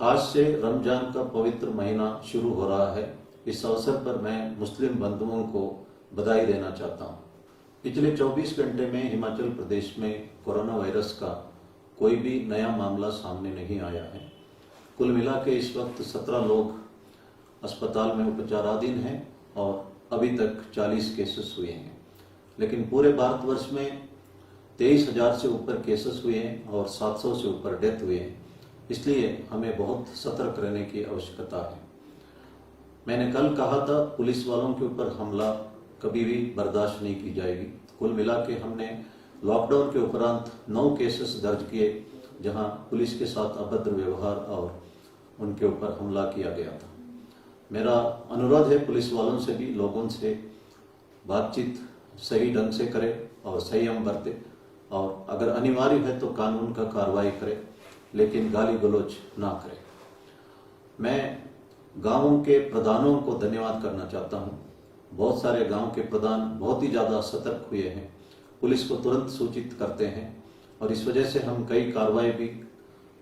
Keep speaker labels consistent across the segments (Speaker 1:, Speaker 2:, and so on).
Speaker 1: आज से रमजान का पवित्र महीना शुरू हो रहा है। इस अवसर पर मैं मुस्लिम बंधुओं को बधाई देना चाहता हूँ। पिछले 24 घंटे में हिमाचल प्रदेश में कोरोना वायरस का कोई भी नया मामला सामने नहीं आया है। कुल मिला के इस वक्त 17 लोग अस्पताल में उपचाराधीन हैं और अभी तक 40 केसेस हुए हैं। लेकिन पूरे भारतवर्ष में 23,000 से ऊपर केसेस हुए हैं और 700 से ऊपर डेथ हुए हैं। इसलिए हमें बहुत सतर्क रहने की आवश्यकता है। मैंने कल कहा था, पुलिस वालों के ऊपर हमला कभी भी बर्दाश्त नहीं की जाएगी। कुल मिला के हमने लॉकडाउन के उपरांत 9 केसेस दर्ज किए जहां पुलिस के साथ अभद्र व्यवहार और उनके ऊपर हमला किया गया था। मेरा अनुरोध है पुलिस वालों से भी, लोगों से बातचीत सही ढंग से करें और संयम बरते और अगर अनिवार्य है तो कानून का कार्रवाई करें, लेकिन गाली गलौज ना करें। मैं गांवों के प्रधानों को धन्यवाद करना चाहता हूं। बहुत सारे गांव के प्रधान बहुत ही ज़्यादा सतर्क हुए हैं, पुलिस को तुरंत सूचित करते हैं और इस वजह से हम कई कार्रवाई भी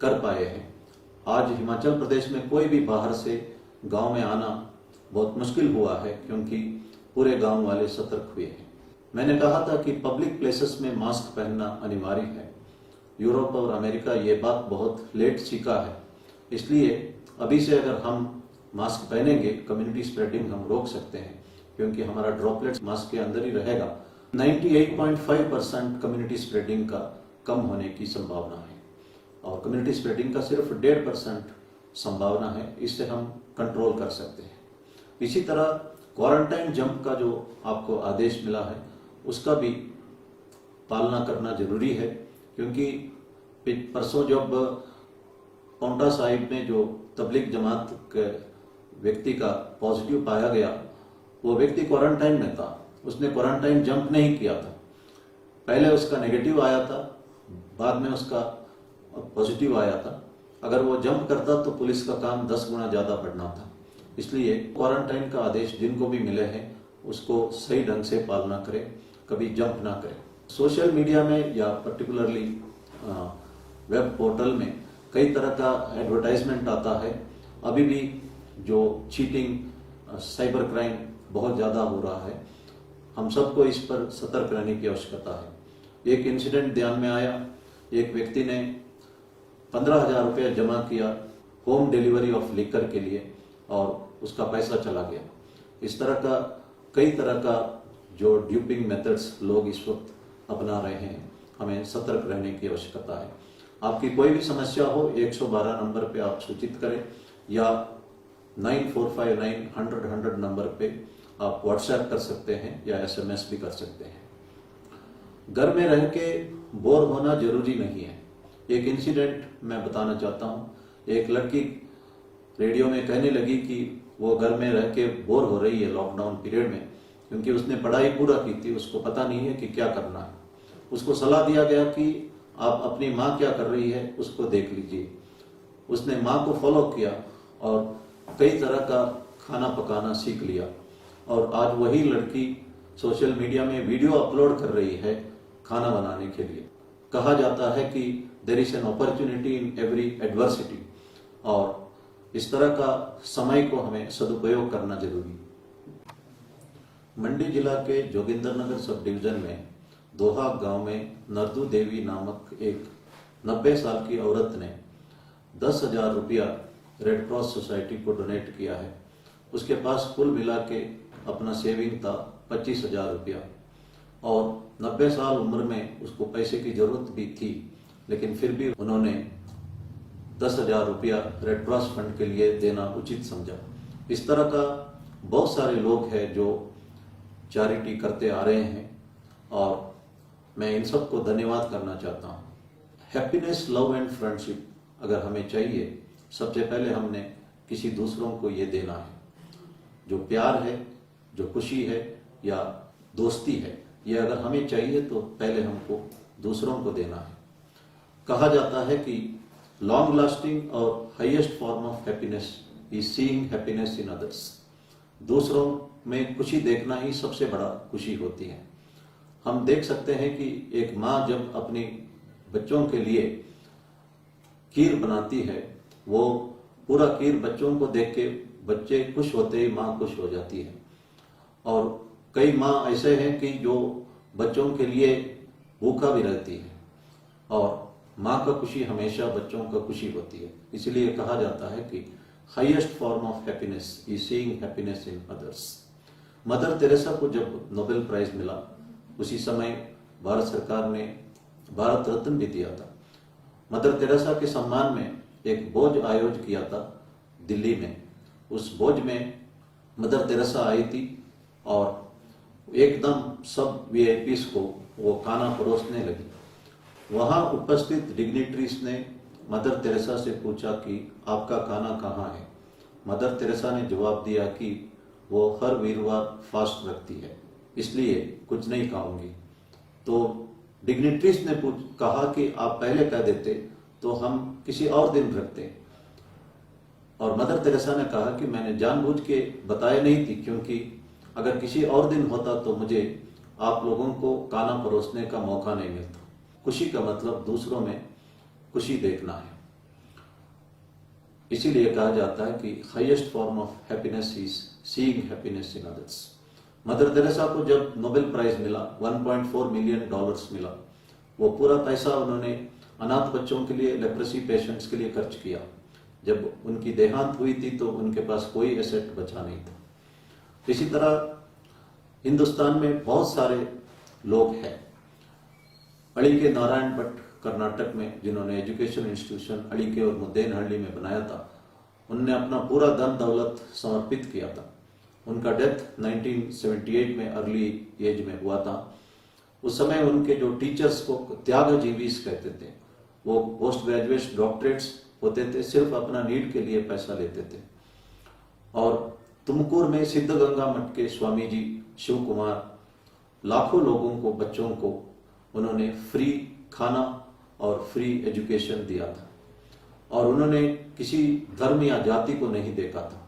Speaker 1: कर पाए हैं। आज हिमाचल प्रदेश में कोई भी बाहर से गांव में आना बहुत मुश्किल हुआ है क्योंकि पूरे गांव वाले सतर्क हुए हैं। मैंने कहा था कि पब्लिक प्लेसेस में मास्क पहनना अनिवार्य है। यूरोप और अमेरिका ये बात बहुत लेट सीखा है, इसलिए अभी से अगर हम मास्क पहनेंगे कम्युनिटी स्प्रेडिंग हम रोक सकते हैं, क्योंकि हमारा ड्रॉपलेट्स मास्क के अंदर ही रहेगा। 98.5% कम्युनिटी स्प्रेडिंग का कम होने की संभावना है और कम्युनिटी स्प्रेडिंग का सिर्फ 1.5% संभावना है। इससे हम कंट्रोल कर सकते हैं। इसी तरह क्वारंटाइन जंप का जो आपको आदेश मिला है उसका भी पालना करना जरूरी है, क्योंकि परसों जब पौंटा साहिब में जो तबलीग जमात के व्यक्ति का पॉजिटिव पाया गया, वो व्यक्ति क्वारंटाइन में था। उसने क्वारंटाइन जंप नहीं किया था। पहले उसका नेगेटिव आया था, बाद में उसका पॉजिटिव आया था। अगर वो जंप करता तो पुलिस का काम 10 गुना ज्यादा बढ़ना था। इसलिए क्वारंटाइन का आदेश जिनको भी मिले हैं उसको सही ढंग से पालना करें, कभी जंप ना करें। सोशल मीडिया में या पर्टिकुलरली वेब पोर्टल में कई तरह का एडवर्टाइजमेंट आता है। अभी भी जो चीटिंग, साइबर क्राइम बहुत ज़्यादा हो रहा है। हम सबको इस पर सतर्क रहने की आवश्यकता है। एक इंसिडेंट ध्यान में आया, एक व्यक्ति ने 15,000 रुपये जमा किया होम डिलीवरी ऑफ लिकर के लिए और उसका पैसा चला गया। इस तरह का कई तरह का जो ड्यूपिंग मेथड्स लोग इस वक्त अपना रहे हैं, हमें सतर्क रहने की आवश्यकता है। आपकी कोई भी समस्या हो 112 नंबर पे आप सूचित करें या 9459 नंबर पे आप व्हाट्सएप कर सकते हैं या SMS भी कर सकते हैं। घर में रह के बोर होना जरूरी नहीं है। एक इंसिडेंट मैं बताना चाहता हूँ। एक लड़की रेडियो में कहने लगी कि वो घर में रह के बोर हो रही है लॉकडाउन पीरियड में, क्योंकि उसने पढ़ाई पूरा की थी, उसको पता नहीं है कि क्या करना है। उसको सलाह दिया गया कि आप अपनी माँ क्या कर रही है उसको देख लीजिए। उसने माँ को फॉलो किया और कई तरह का खाना पकाना सीख लिया और आज वही लड़की सोशल मीडिया में वीडियो अपलोड कर रही है खाना बनाने के लिए। कहा जाता है कि there is an opportunity in every adversity, और इस तरह का समय को हमें सदुपयोग करना जरूरी है। मंडी जिला के जोगिंदरनगर सब डिवीजन में दोहा गांव में नरदू देवी नामक एक 90 साल की औरत ने 10,000 रुपया रेड क्रॉस सोसाइटी को डोनेट किया है। उसके पास कुल मिला के अपना सेविंग था 25,000 रुपया और 90 साल उम्र में उसको पैसे की जरूरत भी थी, लेकिन फिर भी उन्होंने 10,000 रुपया रेड क्रॉस फंड के लिए देना उचित समझा। इस तरह का बहुत सारे लोग हैं जो चैरिटी करते आ रहे हैं और मैं इन सबको धन्यवाद करना चाहता हूँ। हैप्पीनेस, लव एंड फ्रेंडशिप अगर हमें चाहिए, सबसे पहले हमने किसी दूसरों को ये देना है। जो प्यार है, जो खुशी है या दोस्ती है, ये अगर हमें चाहिए तो पहले हमको दूसरों को देना है। कहा जाता है कि लॉन्ग लास्टिंग और highest form of happiness is seeing happiness in others. दूसरों में खुशी देखना ही सबसे बड़ा खुशी होती है। हम देख सकते हैं कि एक माँ जब अपने बच्चों के लिए खीर बनाती है, वो पूरा खीर बच्चों को देख के बच्चे खुश होते ही माँ खुश हो जाती है। और कई माँ ऐसे हैं कि जो बच्चों के लिए भूखा भी रहती है, और माँ का खुशी हमेशा बच्चों का खुशी होती है। इसलिए कहा जाता है कि highest form of happiness is seeing happiness in others. Mother Teresa को जब नोबेल प्राइज मिला, उसी समय भारत सरकार ने भारत रत्न भी दिया था। मदर तेरेसा के सम्मान में एक भोज आयोजित किया था दिल्ली में। उस भोज में मदर तेरेसा आई थी और एकदम सब वीआईपीज को वो खाना परोसने लगी। वहां उपस्थित डिग्निटरीज ने मदर तेरेसा से पूछा कि आपका खाना कहाँ है। मदर तेरेसा ने जवाब दिया कि वो हर वीरवार फास्ट रखती है, इसलिए कुछ नहीं खाऊंगी। तो डिग्निटरीज ने कहा कि आप पहले कह देते तो हम किसी और दिन रखते। और मदर तेरेसा ने कहा कि मैंने जानबूझ के बताया नहीं थी, क्योंकि अगर किसी और दिन होता तो मुझे आप लोगों को खाना परोसने का मौका नहीं मिलता। खुशी का मतलब दूसरों में खुशी देखना है। इसीलिए कहा जाता है कि highest form of happiness is seeing happiness in others. Mother Teresa को जब नोबेल प्राइज मिला, $1.4 मिलियन मिला, वो पूरा पैसा उन्होंने अनाथ बच्चों के लिए, लेप्रेसी पेशेंट्स के लिए खर्च किया। जब उनकी देहांत हुई थी तो उनके पास कोई एसेट बचा नहीं था। इसी तरह हिंदुस्तान में बहुत सारे लोग हैं। अड़ीके नारायण भट्ट कर्नाटक में, जिन्होंने एजुकेशन इंस्टीट्यूशन अड़ीके और मुद्देनहल्ली में बनाया था, उनने अपना पूरा धन दौलत समर्पित किया था। उनका डेथ 1978 में अर्ली एज में हुआ था। उस समय उनके जो टीचर्स को त्यागजीवीस कहते थे, वो पोस्ट ग्रेजुएट डॉक्टरेट्स होते थे, सिर्फ अपना नीड के लिए पैसा लेते थे। और तुमकुर में सिद्धगंगा मठ के स्वामी जी शिव कुमार लाखों लोगों को, बच्चों को उन्होंने फ्री खाना और फ्री एजुकेशन दिया था। और उन्होंने किसी धर्म या जाति को नहीं देखा था।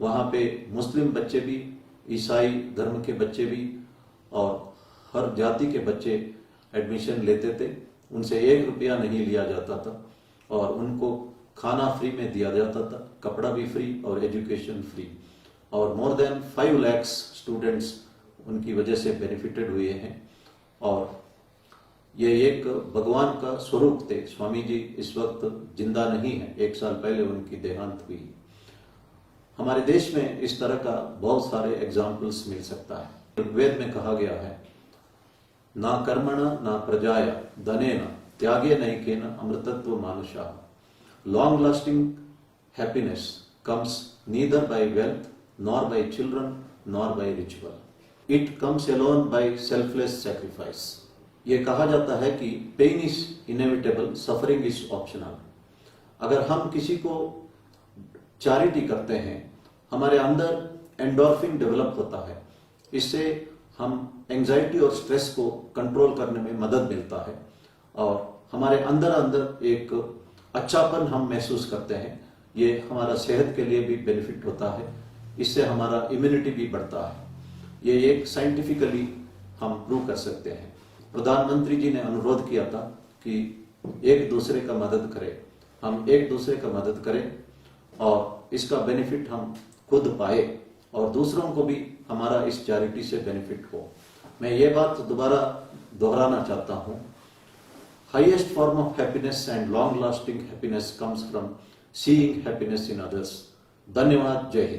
Speaker 1: वहां पे मुस्लिम बच्चे भी, ईसाई धर्म के बच्चे भी और हर जाति के बच्चे एडमिशन लेते थे। उनसे 1 रुपया नहीं लिया जाता था और उनको खाना फ्री में दिया जाता था, कपड़ा भी फ्री और एजुकेशन फ्री। और मोर देन 5 लाख स्टूडेंट्स उनकी वजह से बेनिफिटेड हुए हैं। और ये एक भगवान का स्वरूप थे। स्वामी जी इस वक्त जिंदा नहीं है, 1 साल पहले उनकी देहांत हुई। हमारे देश में इस तरह का बहुत सारे एग्जाम्पल्स मिल सकता है। ऋग्वेद में कहा गया है, ना कर्मण ना प्रजाया धनेन त्यागे नैकेन अमृतत्व मानुषा। Long lasting happiness comes neither by wealth nor by children nor by ritual. It comes alone by selfless sacrifice. ये कहा जाता है कि pain is inevitable, suffering is optional. अगर हम किसी को चैरिटी करते हैं, हमारे अंदर एंडोर्फिन डेवलप होता है। इससे हम एंजाइटी और स्ट्रेस को कंट्रोल करने में मदद मिलता है और हमारे अंदर अंदर एक अच्छापन हम महसूस करते हैं। ये हमारा सेहत के लिए भी बेनिफिट होता है। इससे हमारा इम्यूनिटी भी बढ़ता है। ये एक साइंटिफिकली हम प्रूव कर सकते हैं। प्रधानमंत्री जी ने अनुरोध किया था कि एक दूसरे का मदद करें, हम एक दूसरे का मदद करें और इसका बेनिफिट हम खुद पाए और दूसरों को भी हमारा इस चैरिटी से बेनिफिट हो। मैं ये बात दोबारा दोहराना चाहता हूँ, highest form of happiness and long lasting happiness comes from seeing happiness in others. धन्यवाद। जय हिंद।